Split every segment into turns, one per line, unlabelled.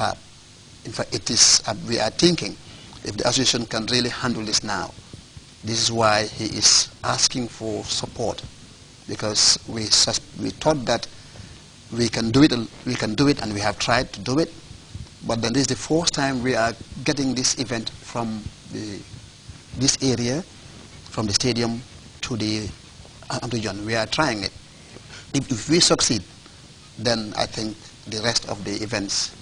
superb. In fact, it is, we are thinking if the association can really handle this now. This is why he is asking for support, because we thought that we can do it, and we have tried to do it. But then this is the fourth time we are getting this event from this area, from the stadium to the region. We are trying it. If we succeed, then I think the rest of the events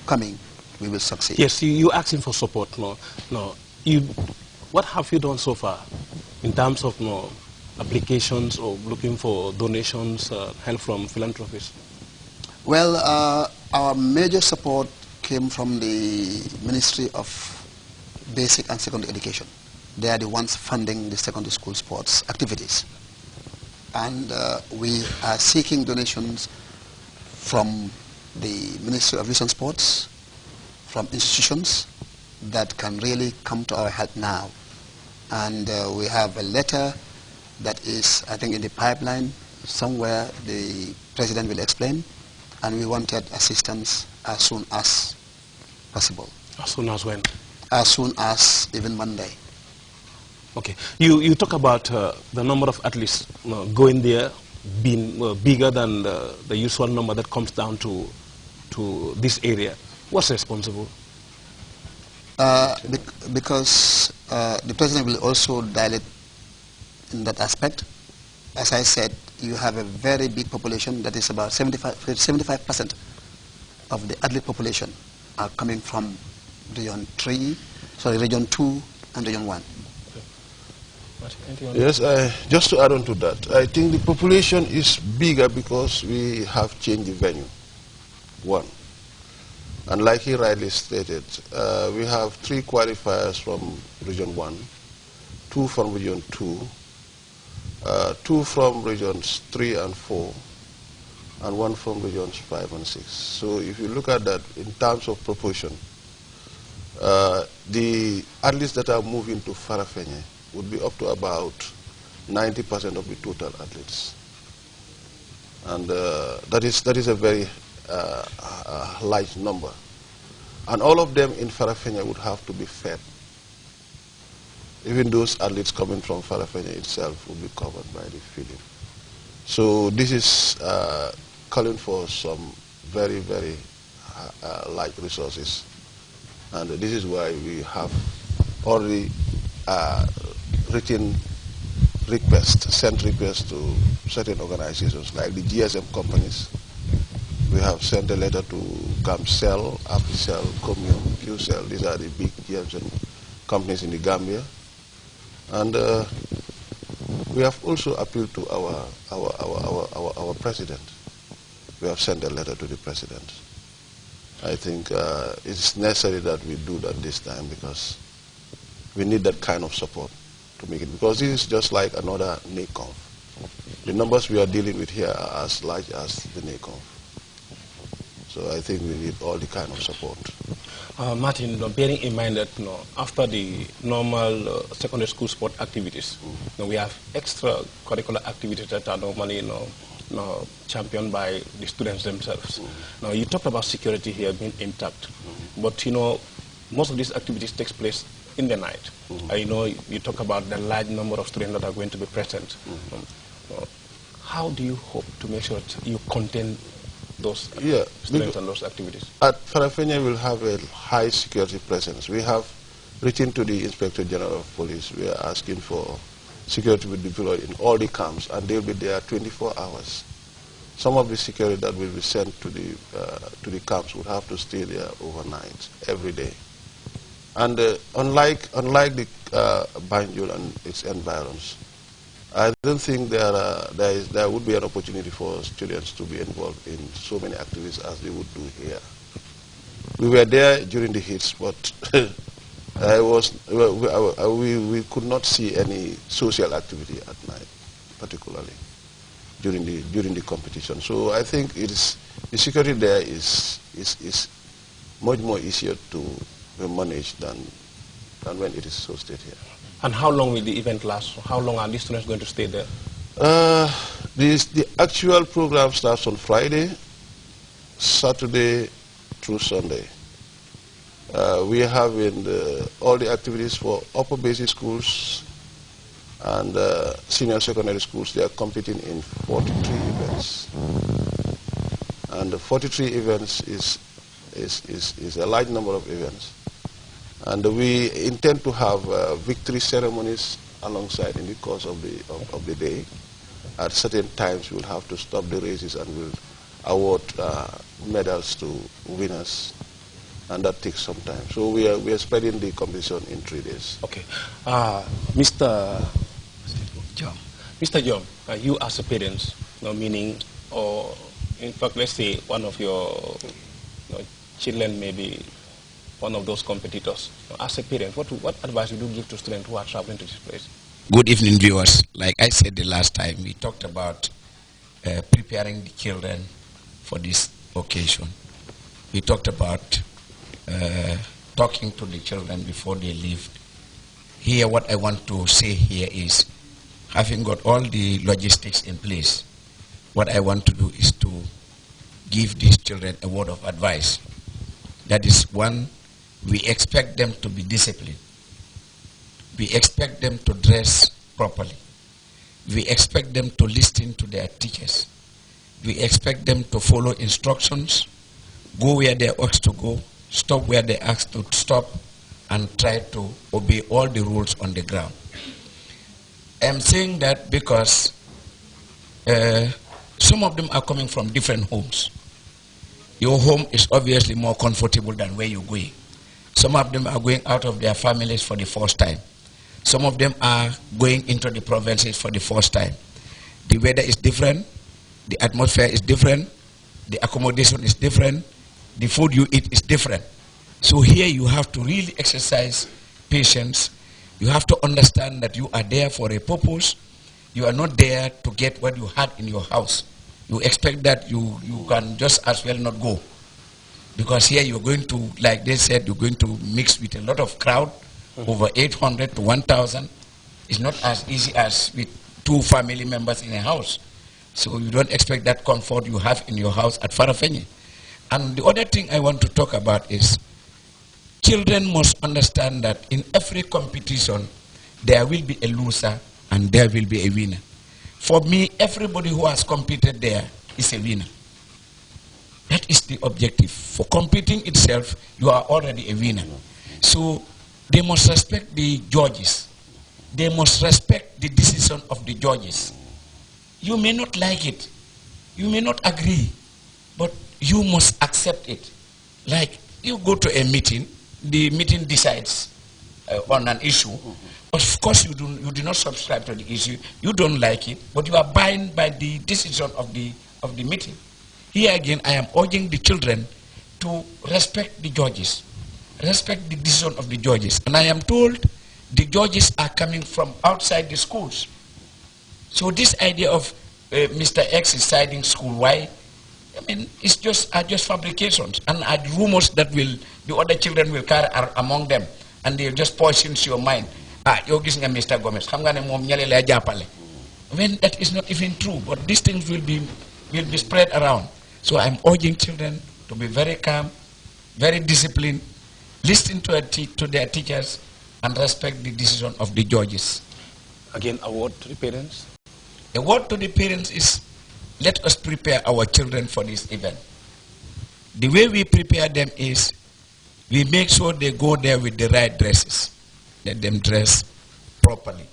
coming, we will succeed.
Yes, you're asking for support. What have you done so far in terms of applications or looking for donations, help from philanthropists?
Well, our major support came from the Ministry of Basic and Secondary Education. They are the ones funding the secondary school sports activities. And we are seeking donations from the Ministry of Youth and Sports, from institutions that can really come to our help now. And we have a letter that is, I think, in the pipeline somewhere. The President will explain. And we wanted assistance as soon as possible.
As soon as when?
As soon as even Monday.
Okay. You talk about the number of athletes going there being bigger than the usual number that comes down to this area. What's responsible?
Because the President will also dilate in that aspect. As I said, you have a very big population, that is about 75% of the athlete population are coming from region 2 and region 1.
Yes, just to add on to that, I think the population is bigger because we have changed the venue, one. And like he rightly stated, we have 3 qualifiers from region 1, 2 from region 2, 2 from regions 3 and 4, and 1 from regions 5 and 6. So if you look at that in terms of proportion, the athletes that are moving to Farafenni would be up to about 90% of the total athletes. And that is a very large number. And all of them in Farafenni would have to be fed. Even those athletes coming from Farafenni itself will be covered by the feeding. So this is calling for some very, very large resources. And this is why we have already sent requests to certain organizations like the GSM companies. We have sent a letter to GAMCEL, APICEL, Comium, QCEL. These are the big GSM companies in the Gambia. And we have also appealed to our president. We have sent a letter to the president. I think it's necessary that we do that this time because we need that kind of support to make it. Because this is just like another NACONF. The numbers we are dealing with here are as large as the NACONF. So I think we need all the kind of support.
Martin, bearing in mind that after the normal secondary school sport activities, we have extracurricular activities that are normally championed by the students themselves. Now you talked about security here being intact, but most of these activities takes place in the night. You talk about the large number of students that are going to be present. How do you hope to make sure that you contain those students and those activities?
At Farafenni, we'll have a high security presence. We have written to the Inspector General of Police. We are asking for security to be deployed in all the camps, and they'll be there 24 hours. Some of the security that will be sent to the camps would have to stay there overnight, every day. And unlike the Banjul and its environs, I don't think there would be an opportunity for students to be involved in so many activities as they would do here. We were there during the heats, but we could not see any social activity at night, particularly during the competition. So I think the security there is much more easier to manage than when it is hosted here.
And how long will the event last? How long are the students going to stay there?
The actual program starts on Friday, Saturday through Sunday. We have all the activities for upper basic schools and senior secondary schools. They are competing in 43 events. And the 43 events is a large number of events. And we intend to have victory ceremonies alongside in the course of the day. At certain times, we'll have to stop the races and we'll award medals to winners, and that takes some time. So we are spreading the competition in 3 days.
Okay, Mr. John, you as a parent, meaning, or in fact, let's say one of your children may be one of those competitors. As a parent, what advice would you give to students who are traveling to this place?
Good evening, viewers. Like I said the last time, we talked about preparing the children for this occasion. We talked about talking to the children before they leave. Here, what I want to say here is, having got all the logistics in place, what I want to do is to give these children a word of advice. That is, one, we expect them to be disciplined. We expect them to dress properly. We expect them to listen to their teachers. We expect them to follow instructions, go where they're asked to go, stop where they're asked to stop, and try to obey all the rules on the ground. I'm saying that because some of them are coming from different homes. Your home is obviously more comfortable than where you're going. Some of them are going out of their families for the first time. Some of them are going into the provinces for the first time. The weather is different, the atmosphere is different, the accommodation is different, the food you eat is different. So here you have to really exercise patience. You have to understand that you are there for a purpose. You are not there to get what you had in your house. You expect that you can just as well not go. Because here you're going to, like they said, you're going to mix with a lot of crowd, over 800 to 1,000. It's not as easy as with 2 family members in a house. So you don't expect that comfort you have in your house at Farafenni. And the other thing I want to talk about is, children must understand that in every competition, there will be a loser and there will be a winner. For me, everybody who has competed there is a winner. That is the objective. For competing itself, you are already a winner. So they must respect the judges. They must respect the decision of the judges. You may not like it. You may not agree. But you must accept it. Like, you go to a meeting, the meeting decides on an issue. Of course, you do not subscribe to the issue. You don't like it, but you are bound by the decision of the meeting. Here again, I am urging the children to respect the judges, respect the decision of the judges. And I am told the judges are coming from outside the schools. So this idea of Mr. X is siding school, why? I mean, it's just fabrications and rumors that the other children will carry among them, and they'll just poison your mind. You're giving Mr. Gomez. When that is not even true, but these things will be spread around. So I'm urging children to be very calm, very disciplined, listen to their teachers, and respect the decision of the judges.
Again, a word to the parents?
A word to the parents is, let us prepare our children for this event. The way we prepare them is, we make sure they go there with the right dresses. Let them dress properly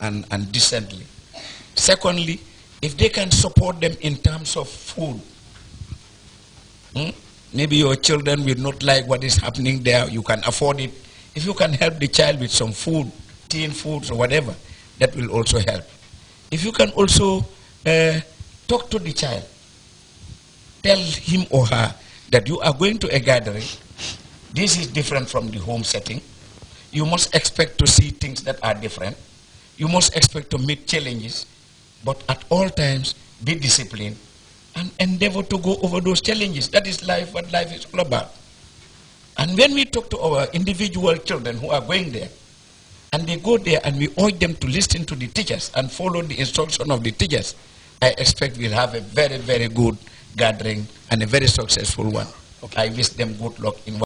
and decently. Secondly, if they can support them in terms of food, maybe your children will not like what is happening there, you can afford it. If you can help the child with some food, teen foods or whatever, that will also help. If you can also talk to the child, tell him or her that you are going to a gathering, this is different from the home setting. You must expect to see things that are different. You must expect to meet challenges, but at all times, be disciplined and endeavor to go over those challenges. That is life, what life is all about. And when we talk to our individual children who are going there, and they go there and we urge them to listen to the teachers and follow the instruction of the teachers, I expect we'll have a very, very good gathering and a very successful one. Okay. I wish them good luck in